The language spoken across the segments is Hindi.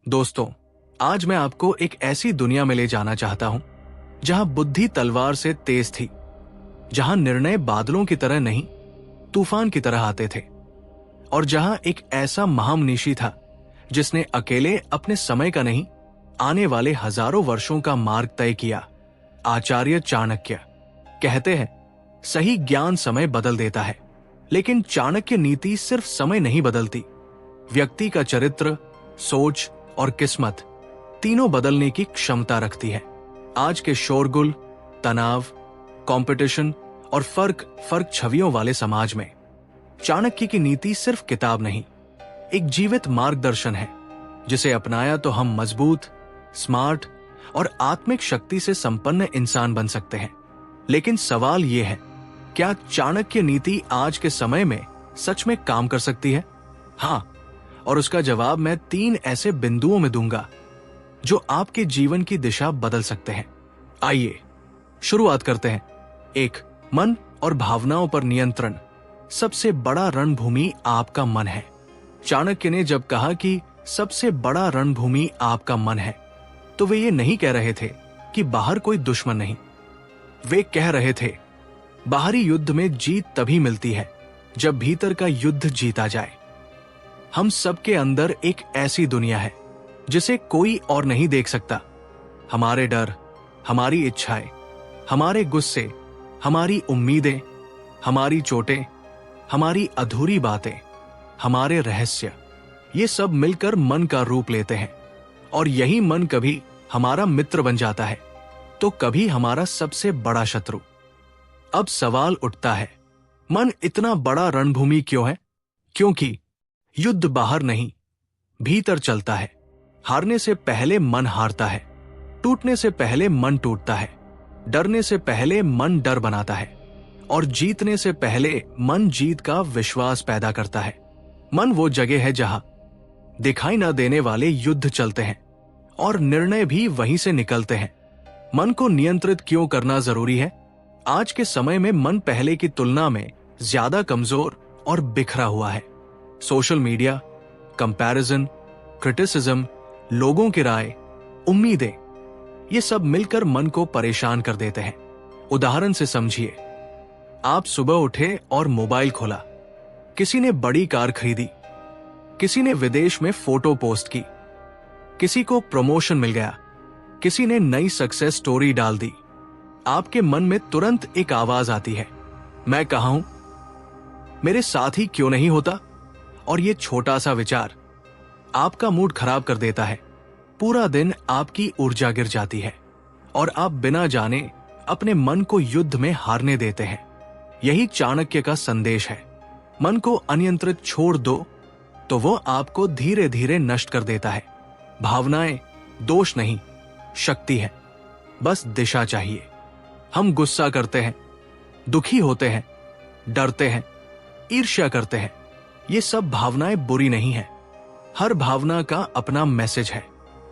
दोस्तों, आज मैं आपको एक ऐसी दुनिया में ले जाना चाहता हूं जहां बुद्धि तलवार से तेज थी, जहां निर्णय बादलों की तरह नहीं तूफान की तरह आते थे, और जहां एक ऐसा महामनीषी था जिसने अकेले अपने समय का नहीं, आने वाले हजारों वर्षों का मार्ग तय किया। आचार्य चाणक्य कहते हैं, सही ज्ञान समय बदल देता है, लेकिन चाणक्य नीति सिर्फ समय नहीं बदलती, व्यक्ति का चरित्र, सोच और किस्मत तीनों बदलने की क्षमता रखती है। आज के शोरगुल, तनाव, कंपटीशन और फर्क छवियों वाले समाज में चाणक्य की नीति सिर्फ किताब नहीं, एक जीवित मार्गदर्शन है, जिसे अपनाया तो हम मजबूत, स्मार्ट और आत्मिक शक्ति से संपन्न इंसान बन सकते हैं। लेकिन सवाल यह है, क्या चाणक्य नीति आज के समय में सच में काम कर सकती है? हाँ, और उसका जवाब मैं 3 ऐसे बिंदुओं में दूंगा जो आपके जीवन की दिशा बदल सकते हैं। आइए शुरुआत करते हैं। 1. मन और भावनाओं पर नियंत्रण। सबसे बड़ा रणभूमि आपका मन है। चाणक्य ने जब कहा कि सबसे बड़ा रणभूमि आपका मन है, तो वे ये नहीं कह रहे थे कि बाहर कोई दुश्मन नहीं। वे कह रहे थे, बाहरी युद्ध में जीत तभी मिलती है जब भीतर का युद्ध जीता जाए। हम सबके अंदर एक ऐसी दुनिया है जिसे कोई और नहीं देख सकता। हमारे डर, हमारी इच्छाएं, हमारे गुस्से, हमारी उम्मीदें, हमारी चोटें, हमारी अधूरी बातें, हमारे रहस्य, ये सब मिलकर मन का रूप लेते हैं। और यही मन कभी हमारा मित्र बन जाता है, तो कभी हमारा सबसे बड़ा शत्रु। अब सवाल उठता है, मन इतना बड़ा रणभूमि क्यों है? क्योंकि युद्ध बाहर नहीं, भीतर चलता है। हारने से पहले मन हारता है, टूटने से पहले मन टूटता है, डरने से पहले मन डर बनाता है, और जीतने से पहले मन जीत का विश्वास पैदा करता है। मन वो जगह है जहां दिखाई न देने वाले युद्ध चलते हैं और निर्णय भी वहीं से निकलते हैं। मन को नियंत्रित क्यों करना जरूरी है? आज के समय में मन पहले की तुलना में ज्यादा कमजोर और बिखरा हुआ है। सोशल मीडिया, कंपैरिजन, क्रिटिसिज्म, लोगों की राय, उम्मीदें, ये सब मिलकर मन को परेशान कर देते हैं। उदाहरण से समझिए, आप सुबह उठे और मोबाइल खोला, किसी ने बड़ी कार खरीदी, किसी ने विदेश में फोटो पोस्ट की, किसी को प्रमोशन मिल गया, किसी ने नई सक्सेस स्टोरी डाल दी। आपके मन में तुरंत एक आवाज आती है, मैं कहां हूं? मेरे साथ ही क्यों नहीं होता? और ये छोटा सा विचार आपका मूड खराब कर देता है। पूरा दिन आपकी ऊर्जा गिर जाती है और आप बिना जाने अपने मन को युद्ध में हारने देते हैं। यही चाणक्य का संदेश है। मन को अनियंत्रित छोड़ दो तो वो आपको धीरे धीरे नष्ट कर देता है। भावनाएं दोष नहीं, शक्ति है, बस दिशा चाहिए। हम गुस्सा करते हैं, दुखी होते हैं, डरते हैं, ईर्ष्या करते हैं। ये सब भावनाएं बुरी नहीं है। हर भावना का अपना मैसेज है।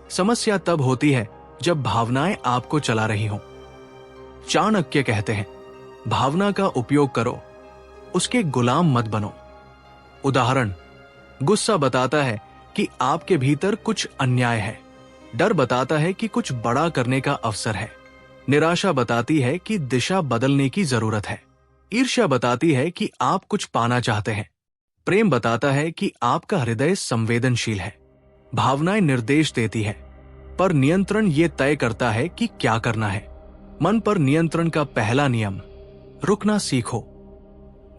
समस्या तब होती है जब भावनाएं आपको चला रही हों। चाणक्य कहते हैं, भावना का उपयोग करो, उसके गुलाम मत बनो। उदाहरण, गुस्सा बताता है कि आपके भीतर कुछ अन्याय है। डर बताता है कि कुछ बड़ा करने का अवसर है। निराशा बताती है कि दिशा बदलने की जरूरत है। ईर्ष्या बताती है कि आप कुछ पाना चाहते हैं। प्रेम बताता है कि आपका हृदय संवेदनशील है। भावनाएं निर्देश देती है, पर नियंत्रण ये तय करता है कि क्या करना है। मन पर नियंत्रण का पहला नियम, रुकना सीखो।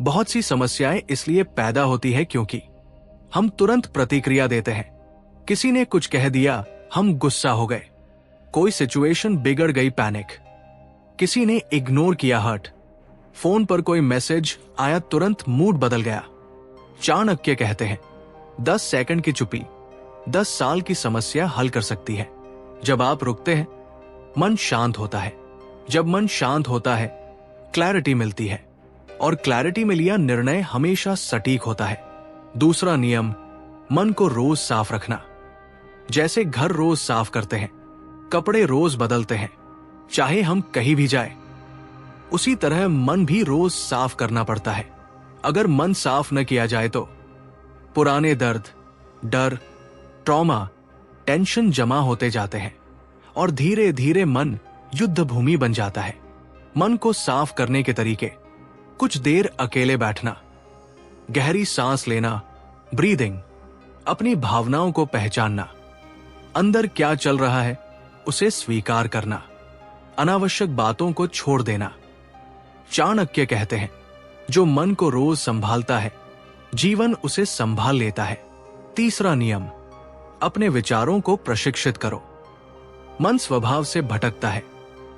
बहुत सी समस्याएं इसलिए पैदा होती है क्योंकि हम तुरंत प्रतिक्रिया देते हैं। किसी ने कुछ कह दिया, हम गुस्सा हो गए। कोई सिचुएशन बिगड़ गई, पैनिक। किसी ने इग्नोर किया, हर्ट। फोन पर कोई मैसेज आया, तुरंत मूड बदल गया। चाणक्य कहते हैं, 10 सेकंड की चुप्पी 10 साल की समस्या हल कर सकती है। जब आप रुकते हैं, मन शांत होता है। जब मन शांत होता है, क्लैरिटी मिलती है, और क्लैरिटी में लिया निर्णय हमेशा सटीक होता है। दूसरा नियम, मन को रोज साफ रखना। जैसे घर रोज साफ करते हैं, कपड़े रोज बदलते हैं, चाहे हम कहीं भी जाए, उसी तरह मन भी रोज साफ करना पड़ता है। अगर मन साफ न किया जाए तो पुराने दर्द, डर, ट्रॉमा, टेंशन जमा होते जाते हैं और धीरे धीरे मन युद्ध भूमि बन जाता है। मन को साफ करने के तरीके: कुछ देर अकेले बैठना, गहरी सांस लेना, ब्रीदिंग, अपनी भावनाओं को पहचानना, अंदर क्या चल रहा है उसे स्वीकार करना, अनावश्यक बातों को छोड़ देना। चाणक्य कहते हैं, जो मन को रोज संभालता है, जीवन उसे संभाल लेता है। तीसरा नियम: अपने विचारों को प्रशिक्षित करो। मन स्वभाव से भटकता है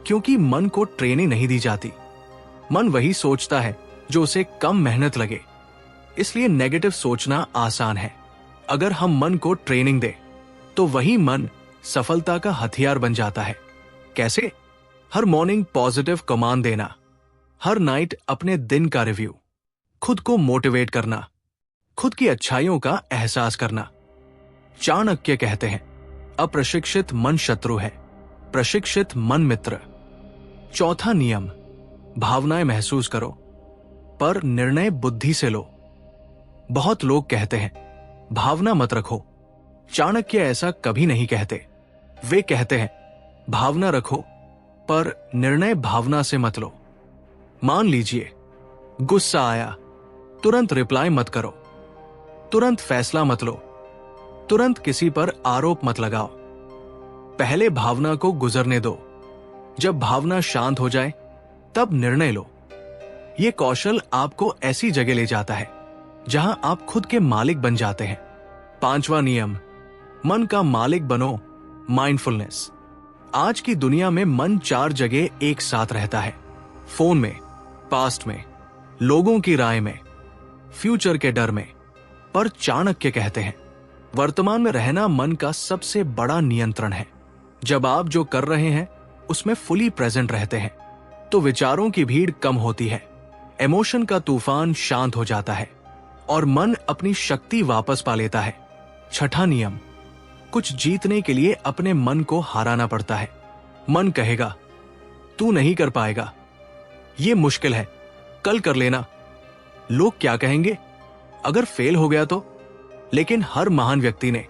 क्योंकि मन को ट्रेनिंग नहीं दी जाती। मन वही सोचता है जो उसे कम मेहनत लगे, इसलिए नेगेटिव सोचना आसान है। अगर हम मन को ट्रेनिंग दें तो वही मन सफलता का हथियार बन जाता है। कैसे? हर मॉर्निंग पॉजिटिव कमांड देना, हर नाइट अपने दिन का रिव्यू, खुद को मोटिवेट करना, खुद की अच्छाइयों का एहसास करना। चाणक्य कहते हैं, अप्रशिक्षित मन शत्रु है, प्रशिक्षित मन मित्र। चौथा नियम: भावनाएं महसूस करो पर निर्णय बुद्धि से लो। बहुत लोग कहते हैं, भावना मत रखो। चाणक्य ऐसा कभी नहीं कहते। वे कहते हैं, भावना रखो पर निर्णय भावना से मत लो। मान लीजिए गुस्सा आया, तुरंत रिप्लाई मत करो, तुरंत फैसला मत लो, तुरंत किसी पर आरोप मत लगाओ। पहले भावना को गुजरने दो। जब भावना शांत हो जाए तब निर्णय लो। यह कौशल आपको ऐसी जगह ले जाता है जहां आप खुद के मालिक बन जाते हैं। पांचवा नियम: मन का मालिक बनो, माइंडफुलनेस। आज की दुनिया में मन 4 जगह एक साथ रहता है: फोन में, पास्ट में, लोगों की राय में, फ्यूचर के डर में। पर चाणक्य कहते हैं, वर्तमान में रहना मन का सबसे बड़ा नियंत्रण है। जब आप जो कर रहे हैं उसमें फुली प्रेजेंट रहते हैं तो विचारों की भीड़ कम होती है, इमोशन का तूफान शांत हो जाता है और मन अपनी शक्ति वापस पा लेता है। छठा नियम: कुछ जीतने के लिए अपने मन को हाराना पड़ता है। मन कहेगा, तू नहीं कर पाएगा, ये मुश्किल है, कल कर लेना। लोग क्या कहेंगे अगर फेल हो गया तो? लेकिन हर महान व्यक्ति ने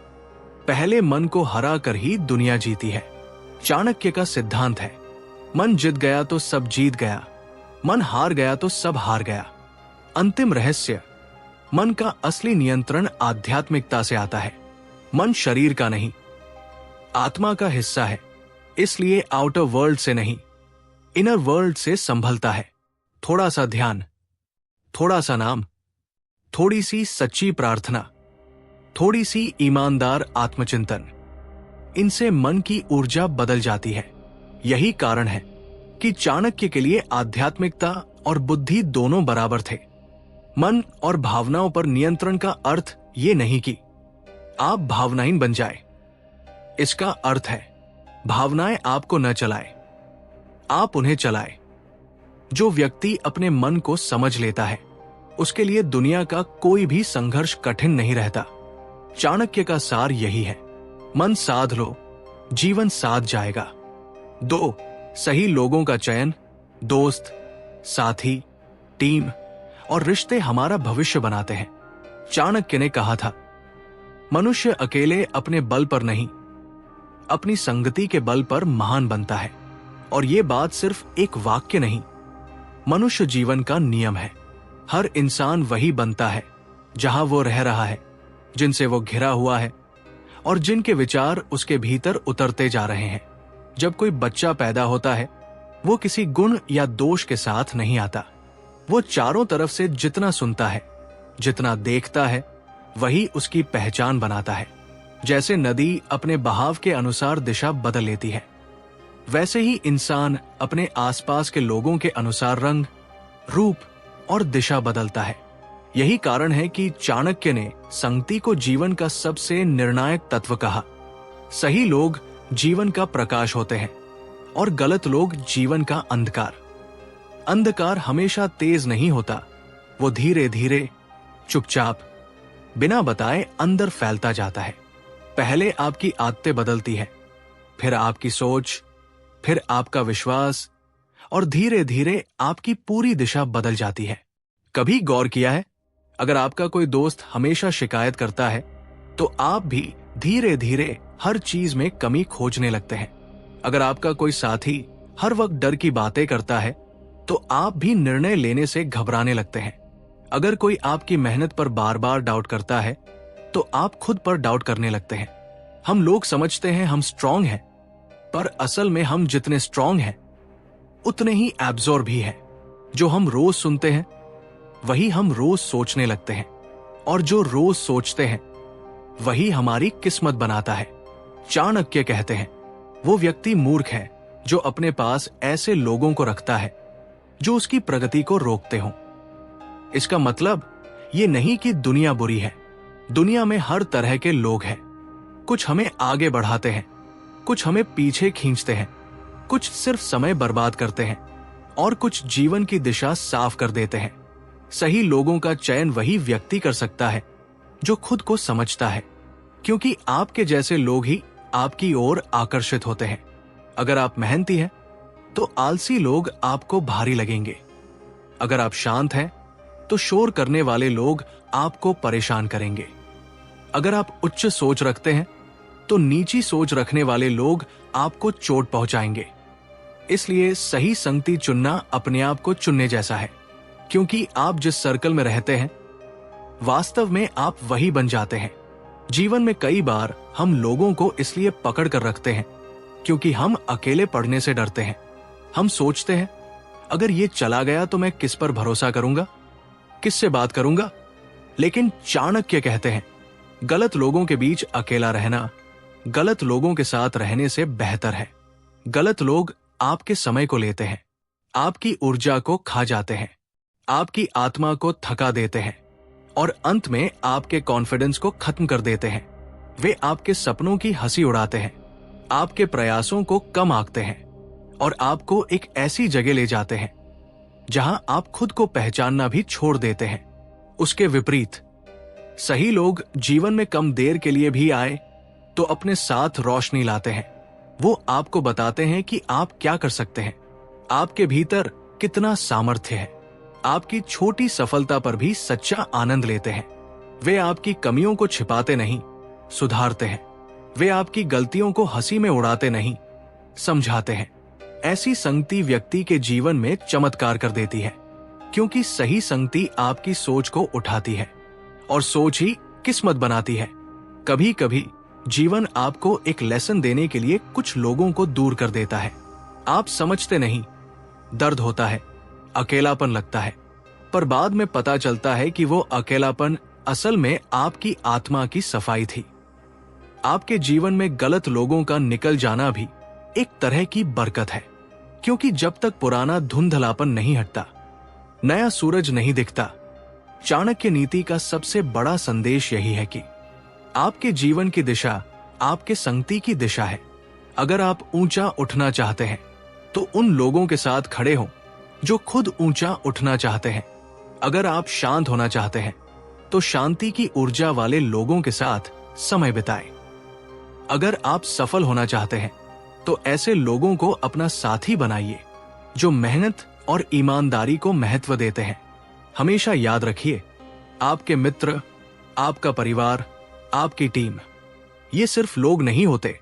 पहले मन को हरा कर ही दुनिया जीती है। चाणक्य का सिद्धांत है, मन जीत गया तो सब जीत गया, मन हार गया तो सब हार गया। अंतिम रहस्य: मन का असली नियंत्रण आध्यात्मिकता से आता है। मन शरीर का नहीं, आत्मा का हिस्सा है, इसलिए आउटर वर्ल्ड से नहीं, इनर वर्ल्ड से संभलता है। थोड़ा सा ध्यान, थोड़ा सा नाम, थोड़ी सी सच्ची प्रार्थना, थोड़ी सी ईमानदार आत्मचिंतन, इनसे मन की ऊर्जा बदल जाती है। यही कारण है कि चाणक्य के लिए आध्यात्मिकता और बुद्धि दोनों बराबर थे। मन और भावनाओं पर नियंत्रण का अर्थ ये नहीं कि आप भावनाहीन बन जाए। इसका अर्थ है भावनाएं आपको न चलाए, आप उन्हें चलाए। जो व्यक्ति अपने मन को समझ लेता है उसके लिए दुनिया का कोई भी संघर्ष कठिन नहीं रहता। चाणक्य का सार यही है, मन साध लो, जीवन साध जाएगा। 2. सही लोगों का चयन। दोस्त, साथी, टीम और रिश्ते हमारा भविष्य बनाते हैं। चाणक्य ने कहा था, मनुष्य अकेले अपने बल पर नहीं, अपनी संगति के बल पर महान बनता है। और ये बात सिर्फ एक वाक्य नहीं, मनुष्य जीवन का नियम है। हर इंसान वही बनता है जहां वो रह रहा है, जिनसे वो घिरा हुआ है और जिनके विचार उसके भीतर उतरते जा रहे हैं। जब कोई बच्चा पैदा होता है वो किसी गुण या दोष के साथ नहीं आता। वो चारों तरफ से जितना सुनता है, जितना देखता है, वही उसकी पहचान बनाता है। जैसे नदी अपने बहाव के अनुसार दिशा बदल लेती है, वैसे ही इंसान अपने आसपास के लोगों के अनुसार रंग, रूप और दिशा बदलता है। यही कारण है कि चाणक्य ने संगति को जीवन का सबसे निर्णायक तत्व कहा। सही लोग जीवन का प्रकाश होते हैं और गलत लोग जीवन का अंधकार। अंधकार हमेशा तेज नहीं होता, वो धीरे धीरे, चुपचाप, बिना बताए अंदर फैलता जाता है। पहले आपकी आदतें बदलती है, फिर आपकी सोच, फिर आपका विश्वास और धीरे धीरे आपकी पूरी दिशा बदल जाती है। कभी गौर किया है, अगर आपका कोई दोस्त हमेशा शिकायत करता है तो आप भी धीरे धीरे हर चीज में कमी खोजने लगते हैं। अगर आपका कोई साथी हर वक्त डर की बातें करता है तो आप भी निर्णय लेने से घबराने लगते हैं। अगर कोई आपकी मेहनत पर बार बार डाउट करता है तो आप खुद पर डाउट करने लगते हैं। हम लोग समझते हैं हम स्ट्रांग हैं, पर असल में हम जितने स्ट्रांग हैं उतने ही एब्जॉर्ब भी हैं। जो हम रोज सुनते हैं वही हम रोज सोचने लगते हैं, और जो रोज सोचते हैं वही हमारी किस्मत बनाता है। चाणक्य कहते हैं, वो व्यक्ति मूर्ख है जो अपने पास ऐसे लोगों को रखता है जो उसकी प्रगति को रोकते हों। इसका मतलब ये नहीं कि दुनिया बुरी है। दुनिया में हर तरह के लोग हैं। कुछ हमें आगे बढ़ाते हैं, कुछ हमें पीछे खींचते हैं, कुछ सिर्फ समय बर्बाद करते हैं और कुछ जीवन की दिशा साफ कर देते हैं। सही लोगों का चयन वही व्यक्ति कर सकता है जो खुद को समझता है, क्योंकि आपके जैसे लोग ही आपकी ओर आकर्षित होते हैं। अगर आप मेहनती हैं तो आलसी लोग आपको भारी लगेंगे। अगर आप शांत हैं तो शोर करने वाले लोग आपको परेशान करेंगे। अगर आप उच्च सोच रखते हैं तो नीची सोच रखने वाले लोग आपको चोट पहुंचाएंगे। इसलिए सही संगति चुनना अपने आप को चुनने जैसा है, क्योंकि आप जिस सर्कल में रहते हैं वास्तव में आप वही बन जाते हैं। जीवन में कई बार हम लोगों को इसलिए पकड़ कर रखते हैं क्योंकि हम अकेले पड़ने से डरते हैं। हम सोचते हैं, अगर ये चला गया तो मैं किस पर भरोसा करूंगा, किससे बात करूंगा। लेकिन चाणक्य कहते हैं, गलत लोगों के बीच अकेला रहना गलत लोगों के साथ रहने से बेहतर है। गलत लोग आपके समय को लेते हैं, आपकी ऊर्जा को खा जाते हैं, आपकी आत्मा को थका देते हैं और अंत में आपके कॉन्फिडेंस को खत्म कर देते हैं। वे आपके सपनों की हंसी उड़ाते हैं, आपके प्रयासों को कम आंकते हैं और आपको एक ऐसी जगह ले जाते हैं जहां आप खुद को पहचानना भी छोड़ देते हैं। उसके विपरीत सही लोग जीवन में कम देर के लिए भी आए तो अपने साथ रोशनी लाते हैं। वो आपको बताते हैं कि आप क्या कर सकते हैं, आपके भीतर कितना सामर्थ्य है। आपकी छोटी सफलता पर भी सच्चा आनंद लेते हैं। वे आपकी कमियों को छिपाते नहीं, सुधारते हैं। वे आपकी गलतियों को हंसी में उड़ाते नहीं, समझाते हैं। ऐसी संगति व्यक्ति के जीवन में चमत्कार कर देती है, क्योंकि सही संगति आपकी सोच को उठाती है और सोच ही किस्मत बनाती है। कभी कभी जीवन आपको एक लेसन देने के लिए कुछ लोगों को दूर कर देता है। आप समझते नहीं, दर्द होता है, अकेलापन लगता है, पर बाद में पता चलता है कि वो अकेलापन असल में आपकी आत्मा की सफाई थी। आपके जीवन में गलत लोगों का निकल जाना भी एक तरह की बरकत है, क्योंकि जब तक पुराना धुंधलापन नहीं हटता, नया सूरज नहीं दिखता। चाणक्य नीति का सबसे बड़ा संदेश यही है कि आपके जीवन की दिशा आपके संगति की दिशा है। अगर आप ऊंचा उठना चाहते हैं तो उन लोगों के साथ खड़े हों जो खुद ऊंचा उठना चाहते हैं। अगर आप शांत होना चाहते हैं तो शांति की ऊर्जा वाले लोगों के साथ समय बिताएं। अगर आप सफल होना चाहते हैं तो ऐसे लोगों को अपना साथी बनाइए जो मेहनत और ईमानदारी को महत्व देते हैं। हमेशा याद रखिए, आपके मित्र, आपका परिवार, आपकी टीम, ये सिर्फ लोग नहीं होते,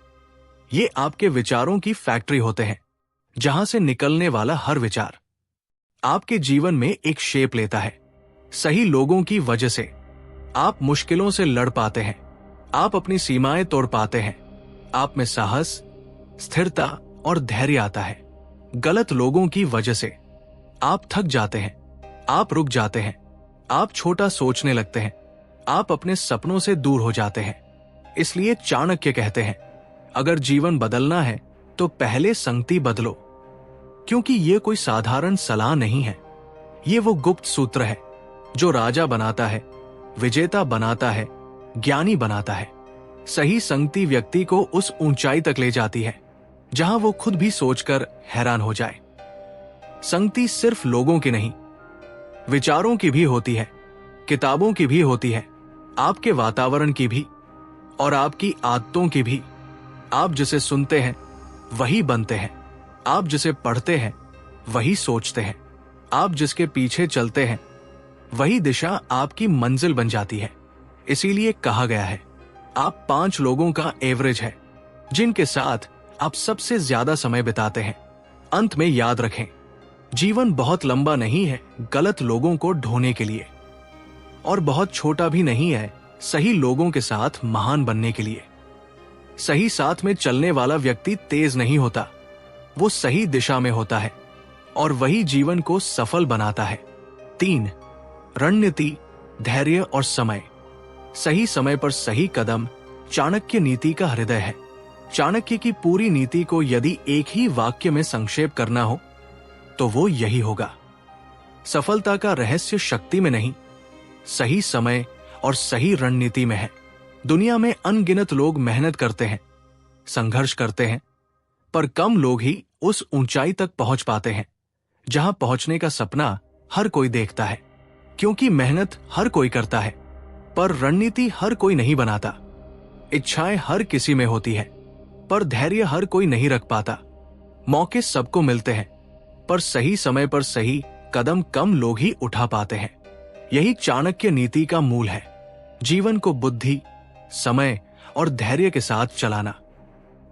ये आपके विचारों की फैक्ट्री होते हैं, जहां से निकलने वाला हर विचार आपके जीवन में एक शेप लेता है। सही लोगों की वजह से आप मुश्किलों से लड़ पाते हैं, आप अपनी सीमाएं तोड़ पाते हैं, आप में साहस, स्थिरता और धैर्य आता है। गलत लोगों की वजह से आप थक जाते हैं, आप रुक जाते हैं, आप छोटा सोचने लगते हैं, आप अपने सपनों से दूर हो जाते हैं। इसलिए चाणक्य कहते हैं, अगर जीवन बदलना है तो पहले संगति बदलो, क्योंकि ये कोई साधारण सलाह नहीं है। ये वो गुप्त सूत्र है जो राजा बनाता है, विजेता बनाता है, ज्ञानी बनाता है। सही संगति व्यक्ति को उस ऊंचाई तक ले जाती है जहां वो खुद भी सोचकर हैरान हो जाए। संगति सिर्फ लोगों की नहीं, विचारों की भी होती है, किताबों की भी होती है, आपके वातावरण की भी और आपकी आदतों की भी। आप जिसे सुनते हैं वही बनते हैं, आप जिसे पढ़ते हैं वही सोचते हैं, आप जिसके पीछे चलते हैं वही दिशा आपकी मंजिल बन जाती है। इसीलिए कहा गया है, आप 5 लोगों का एवरेज है, जिनके साथ आप सबसे ज्यादा समय बिताते हैं। अंत में याद रखें, जीवन बहुत लंबा नहीं है गलत लोगों को ढोने के लिए, और बहुत छोटा भी नहीं है सही लोगों के साथ महान बनने के लिए। सही साथ में चलने वाला व्यक्ति तेज नहीं होता, वो सही दिशा में होता है, और वही जीवन को सफल बनाता है। 3. रणनीति, धैर्य और समय। सही समय पर सही कदम चाणक्य नीति का हृदय है। चाणक्य की पूरी नीति को यदि एक ही वाक्य में संक्षेप करना हो तो वो यही होगा, सफलता का रहस्य शक्ति में नहीं, सही समय और सही रणनीति में है। दुनिया में अनगिनत लोग मेहनत करते हैं, संघर्ष करते हैं, पर कम लोग ही उस ऊंचाई तक पहुंच पाते हैं जहां पहुंचने का सपना हर कोई देखता है। क्योंकि मेहनत हर कोई करता है, पर रणनीति हर कोई नहीं बनाता। इच्छाएं हर किसी में होती है, पर धैर्य हर कोई नहीं रख पाता। मौके सबको मिलते हैं, पर सही समय पर सही कदम कम लोग ही उठा पाते हैं। यही चाणक्य नीति का मूल है, जीवन को बुद्धि, समय और धैर्य के साथ चलाना।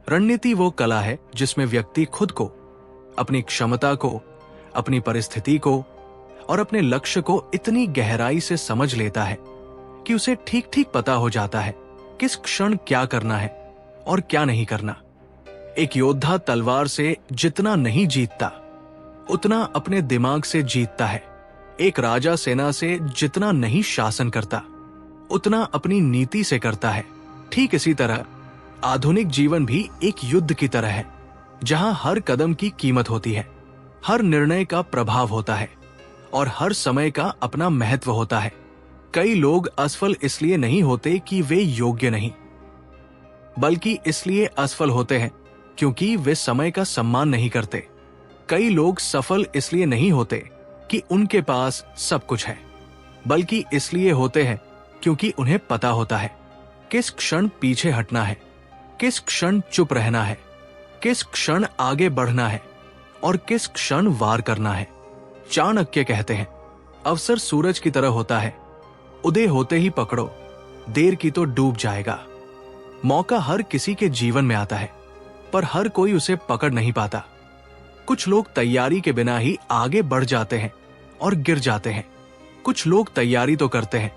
रणनीति वो कला है जिसमें व्यक्ति खुद को, अपनी क्षमता को, अपनी परिस्थिति को और अपने लक्ष्य को इतनी गहराई से समझ लेता है कि उसे ठीक ठीक पता हो जाता है किस क्षण क्या करना है और क्या नहीं करना। एक योद्धा तलवार से जितना नहीं जीतता उतना अपने दिमाग से जीतता है। एक राजा सेना से जितना नहीं शासन करता उतना अपनी नीति से करता है। ठीक इसी तरह आधुनिक जीवन भी एक युद्ध की तरह है, जहां हर कदम की कीमत होती है, हर निर्णय का प्रभाव होता है और हर समय का अपना महत्व होता है। कई लोग असफल इसलिए नहीं होते कि वे योग्य नहीं, बल्कि इसलिए असफल होते हैं क्योंकि वे समय का सम्मान नहीं करते। कई लोग सफल इसलिए नहीं होते कि उनके पास सब कुछ है, बल्कि इसलिए होते हैं क्योंकि उन्हें पता होता है किस क्षण पीछे हटना है, किस क्षण चुप रहना है, किस क्षण आगे बढ़ना है और किस क्षण वार करना है। चाणक्य कहते हैं, अवसर सूरज की तरह होता है, उदय होते ही पकड़ो, देर की तो डूब जाएगा। मौका हर किसी के जीवन में आता है, पर हर कोई उसे पकड़ नहीं पाता। कुछ लोग तैयारी के बिना ही आगे बढ़ जाते हैं और गिर जाते हैं। कुछ लोग तैयारी तो करते हैं,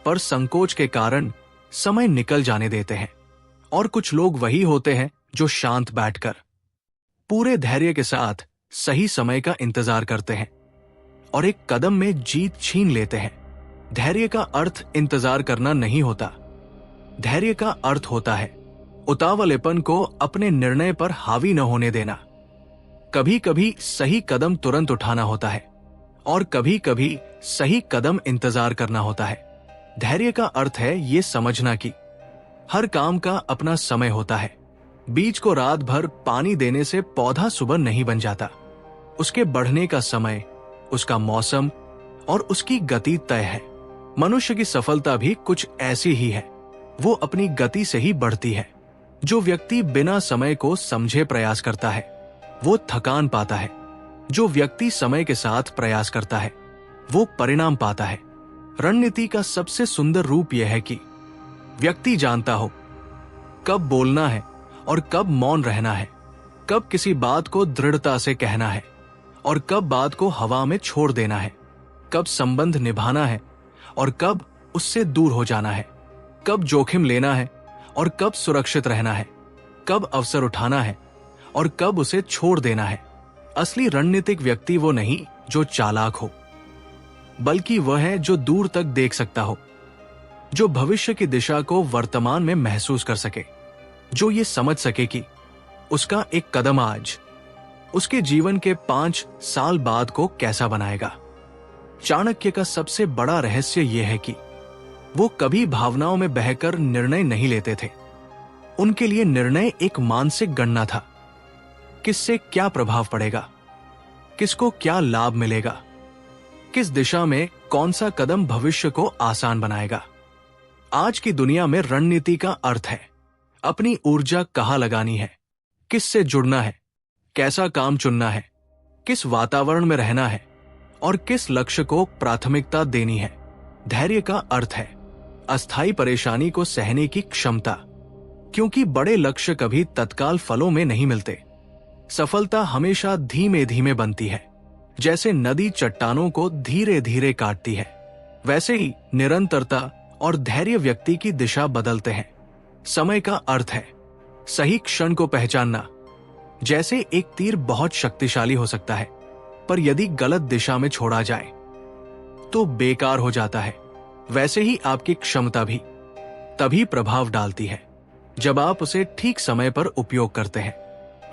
पर संकोच के कारण समय निकल जाने देते हैं। और कुछ लोग वही होते हैं जो शांत बैठकर पूरे धैर्य के साथ सही समय का इंतजार करते हैं और एक कदम में जीत छीन लेते हैं। धैर्य का अर्थ इंतजार करना नहीं होता। धैर्य का अर्थ होता है उतावलेपन को अपने निर्णय पर हावी न होने देना। कभी कभी सही कदम तुरंत उठाना होता है और कभी कभी सही कदम इंतजार करना होता है। धैर्य का अर्थ है ये समझना कि हर काम का अपना समय होता है। बीज को रात भर पानी देने से पौधा सुबह नहीं बन जाता। उसके बढ़ने का समय, उसका मौसम और उसकी गति तय है। मनुष्य की सफलता भी कुछ ऐसी ही है, वो अपनी गति से ही बढ़ती है। जो व्यक्ति बिना समय को समझे प्रयास करता है वो थकान पाता है। जो व्यक्ति समय के साथ प्रयास करता है वो परिणाम पाता है। रणनीति का सबसे सुंदर रूप यह है कि व्यक्ति जानता हो कब बोलना है और कब मौन रहना है, कब किसी बात को दृढ़ता से कहना है और कब बात को हवा में छोड़ देना है, कब संबंध निभाना है और कब उससे दूर हो जाना है, कब जोखिम लेना है और कब सुरक्षित रहना है, कब अवसर उठाना है और कब उसे छोड़ देना है। असली रणनीतिक व्यक्ति वो नहीं जो चालाक हो, बल्कि वह है जो दूर तक देख सकता हो, जो भविष्य की दिशा को वर्तमान में महसूस कर सके, जो ये समझ सके कि उसका एक कदम आज उसके जीवन के 5 साल बाद को कैसा बनाएगा। चाणक्य का सबसे बड़ा रहस्य यह है कि वो कभी भावनाओं में बहकर निर्णय नहीं लेते थे। उनके लिए निर्णय एक मानसिक गणना था। किससे क्या प्रभाव पड़ेगा, किसको क्या लाभ मिलेगा, किस दिशा में कौन सा कदम भविष्य को आसान बनाएगा। आज की दुनिया में रणनीति का अर्थ है अपनी ऊर्जा कहाँ लगानी है, किससे जुड़ना है, कैसा काम चुनना है, किस वातावरण में रहना है और किस लक्ष्य को प्राथमिकता देनी है। धैर्य का अर्थ है अस्थायी परेशानी को सहने की क्षमता, क्योंकि बड़े लक्ष्य कभी तत्काल फलों में नहीं मिलते। सफलता हमेशा धीमे धीमे बनती है। जैसे नदी चट्टानों को धीरे धीरे काटती है, वैसे ही निरंतरता और धैर्य व्यक्ति की दिशा बदलते हैं। समय का अर्थ है सही क्षण को पहचानना। जैसे एक तीर बहुत शक्तिशाली हो सकता है, पर यदि गलत दिशा में छोड़ा जाए तो बेकार हो जाता है, वैसे ही आपकी क्षमता भी तभी प्रभाव डालती है जब आप उसे ठीक समय पर उपयोग करते हैं।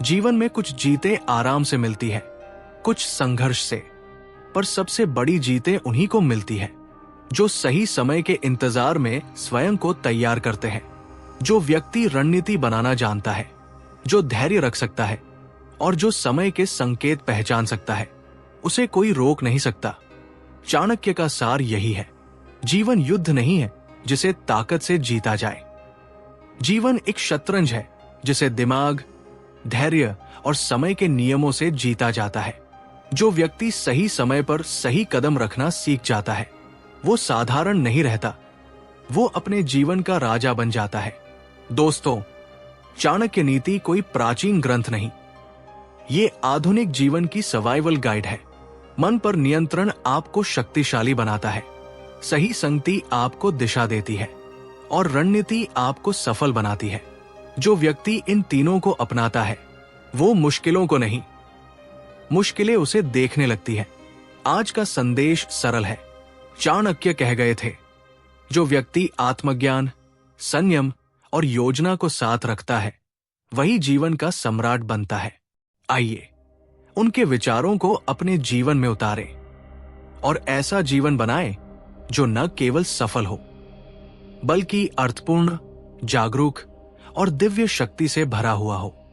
जीवन में कुछ जीतें आराम से मिलती है, कुछ संघर्ष से, पर सबसे बड़ी जीतें उन्हीं को मिलती है जो सही समय के इंतजार में स्वयं को तैयार करते हैं। जो व्यक्ति रणनीति बनाना जानता है, जो धैर्य रख सकता है और जो समय के संकेत पहचान सकता है, उसे कोई रोक नहीं सकता। चाणक्य का सार यही है, जीवन युद्ध नहीं है जिसे ताकत से जीता जाए। जीवन एक शतरंज है जिसे दिमाग, धैर्य और समय के नियमों से जीता जाता है। जो व्यक्ति सही समय पर सही कदम रखना सीख जाता है, वो साधारण नहीं रहता, वो अपने जीवन का राजा बन जाता है। दोस्तों, चाणक्य नीति कोई प्राचीन ग्रंथ नहीं, ये आधुनिक जीवन की सर्वाइवल गाइड है। मन पर नियंत्रण आपको शक्तिशाली बनाता है, सही संगति आपको दिशा देती है और रणनीति आपको सफल बनाती है। जो व्यक्ति इन तीनों को अपनाता है, वो मुश्किलों को नहीं, मुश्किलें उसे देखने लगती है। आज का संदेश सरल है। चाणक्य कह गए थे, जो व्यक्ति आत्मज्ञान, संयम और योजना को साथ रखता है, वही जीवन का सम्राट बनता है। आइए उनके विचारों को अपने जीवन में उतारें और ऐसा जीवन बनाएं जो न केवल सफल हो, बल्कि अर्थपूर्ण, जागरूक और दिव्य शक्ति से भरा हुआ हो।